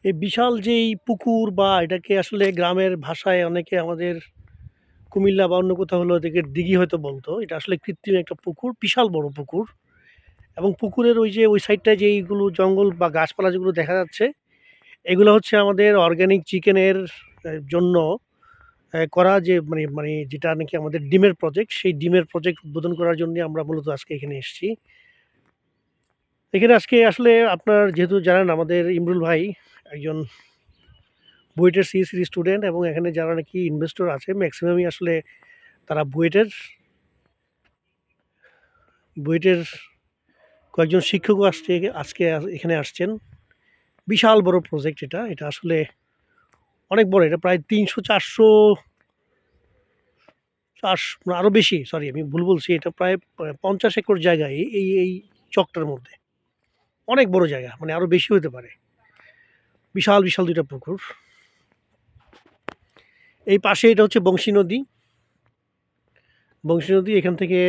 এই বিশাল যেই পুকুর বা এটাকে আসলে গ্রামের ভাষায় অনেকে আমাদের কুমিল্লা বা অন্য কোথাও হলো এটাকে দিঘি হয়তো বলতো। এটা আসলে কৃত্রিম একটা পুকুর, বিশাল বড় পুকুর। এবং পুকুরের ওই যে ওই সাইডটায় যেইগুলো জঙ্গল বা গাছপালা যেগুলো দেখা যাচ্ছে, এগুলো হচ্ছে আমাদের অর্গানিক চিকেনের জন্য করা যে মানে যেটা নাকি আমাদের ডিমের প্রজেক্ট, সেই ডিমের প্রজেক্ট উদ্বোধন করার জন্য আমরা মূলত আজকে এখানে এসেছি। এখানে আজকে আসলে আপনার যেহেতু জানেন আমাদের ইমরুল ভাই একজন বুয়েটের সিএসসি স্টুডেন্ট, এবং এখানে যারা নাকি ইনভেস্টর আছে ম্যাক্সিমামই আসলে তারা বুয়েটের কয়েকজন শিক্ষকও আজকে এখানে আসছেন। বিশাল বড় প্রজেক্ট এটা। এটা আসলে অনেক বড়। এটা প্রায় ৩০০-৪০০ আরও বেশি, সরি আমি ভুল বলছি। এটা প্রায় ৫০ একর জায়গায় এই চকটার মধ্যে। অনেক বড় জায়গা, মানে আরও বেশি হতে পারে। বিশাল, বিশাল ২ টা পুকুর। এই পাশে এটা হচ্ছে বংশী নদী। বংশী নদী এখান থেকে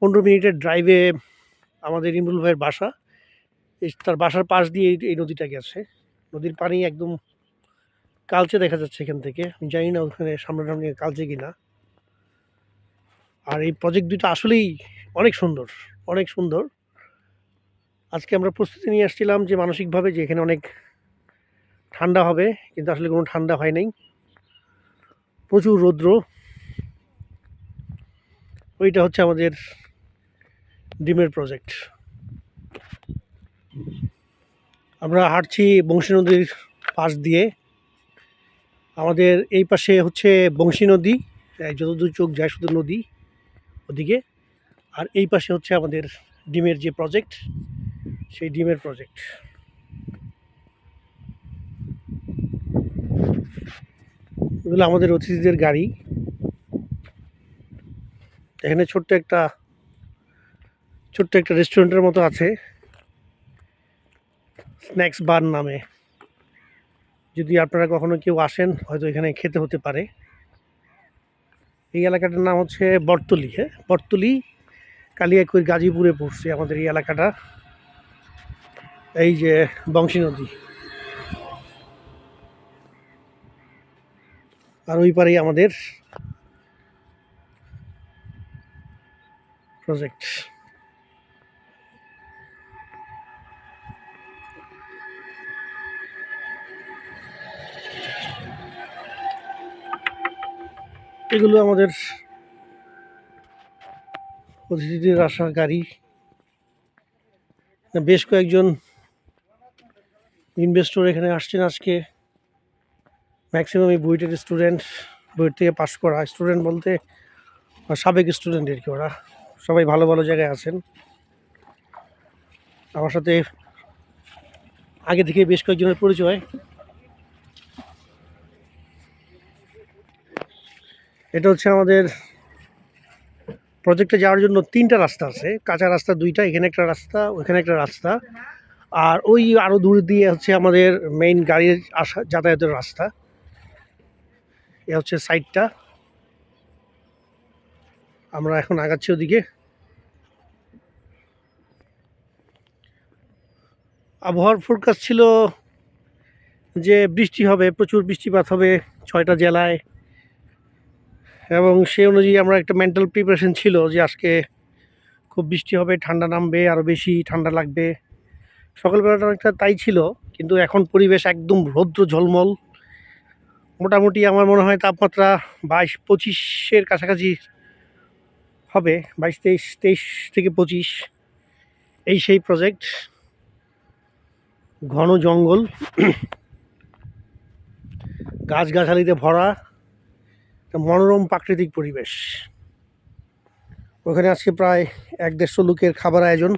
১৫ মিনিটের ড্রাইভে আমাদের ইমরুল ভাইয়ের বাসা। তার বাসার পাশ দিয়ে এই নদীটা গেছে। নদীর পানি একদম কালচে দেখা যাচ্ছে এখান থেকে। আমি জানি না ওখানে সামনাসামনি কালচে কিনা। আর এই প্রজেক্ট ২ টা আসলেই অনেক সুন্দর, অনেক সুন্দর। আজকে আমরা প্রস্তুতি নিয়ে আসছিলাম যে মানসিকভাবে যে এখানে অনেক ঠান্ডা হবে, কিন্তু আসলে কোনো ঠান্ডা হয় নাই। প্রচুর রৌদ্র। ওইটা হচ্ছে আমাদের ডিমের প্রজেক্ট। আমরা হাঁটছি বংশী নদীর পাশ দিয়ে। আমাদের এই পাশে হচ্ছে বংশী নদী, যতদূর চোখ যায় শুধু নদী ওদিকে। আর এই পাশে হচ্ছে আমাদের ডিমের যে প্রজেক্ট, সেই ডিমের প্রজেক্ট। এগুলো আমাদের অতিথিদের গাড়ি। এখানে ছোট্ট একটা রেস্টুরেন্টের মতো আছে, স্ন্যাক্স বার নামে। যদি আপনারা কখনো কেউ আসেন হয়তো এখানে খেতে হতে পারে। এই এলাকাটার নাম হচ্ছে বটতলী। হ্যাঁ, বটতলী কালিয়াকৈর গাজীপুরে পড়ছে আমাদের এই এলাকাটা। এই যে বংশী নদী, আর ওই পারেই আমাদের প্রজেক্ট। এগুলো আমাদের অতিথিদের আসা গাড়ি। বেশ কয়েকজন ইনভেস্টর এখানে আসছেন আজকে। ম্যাক্সিমামই বুয়েটের স্টুডেন্ট, বুয়েট থেকে পাস করা স্টুডেন্ট বলতে সাবেক স্টুডেন্ট আর কি। ওরা সবাই ভালো ভালো জায়গায় আছেন। আমার সাথে আগে থেকে বেশ কয়েকজনের পরিচয়। এটা হচ্ছে আমাদের প্রজেক্টে যাওয়ার জন্য ৩টা রাস্তা আছে। কাঁচা রাস্তা ২টা, এখানে একটা রাস্তা, ওইখানে একটা রাস্তা। আর ওই আরও দূর দিয়ে হচ্ছে আমাদের মেইন গাড়ির আসা যাতায়াতের রাস্তা। এ হচ্ছে সাইডটা। আমরা এখন আগাচ্ছি ওদিকে। আবহাওয়ার ফোরকাস্ট ছিল যে বৃষ্টি হবে, প্রচুর বৃষ্টিপাত হবে ৬টা জেলায়। এবং সেই অনুযায়ী আমরা একটা মেন্টাল প্রিপারেশন ছিল যে আজকে খুব বৃষ্টি হবে, ঠান্ডা নামবে, আরও বেশি ঠান্ডা লাগবে। সকালবেলাটা অনেকটা তাই ছিল, কিন্তু এখন পরিবেশ একদম রৌদ্র ঝলমল। মোটামুটি আমার মনে হয় তাপমাত্রা ২২-২৫-এর কাছাকাছি হবে। ২২-২৩ থেকে ২৫, এই সেই প্রজেক্ট। ঘন জঙ্গল, গাছগাছালিতে ভরা একটা মনোরম প্রাকৃতিক পরিবেশ। ওখানে আজকে প্রায় ১-১৫০ লোকের খাবার আয়োজন।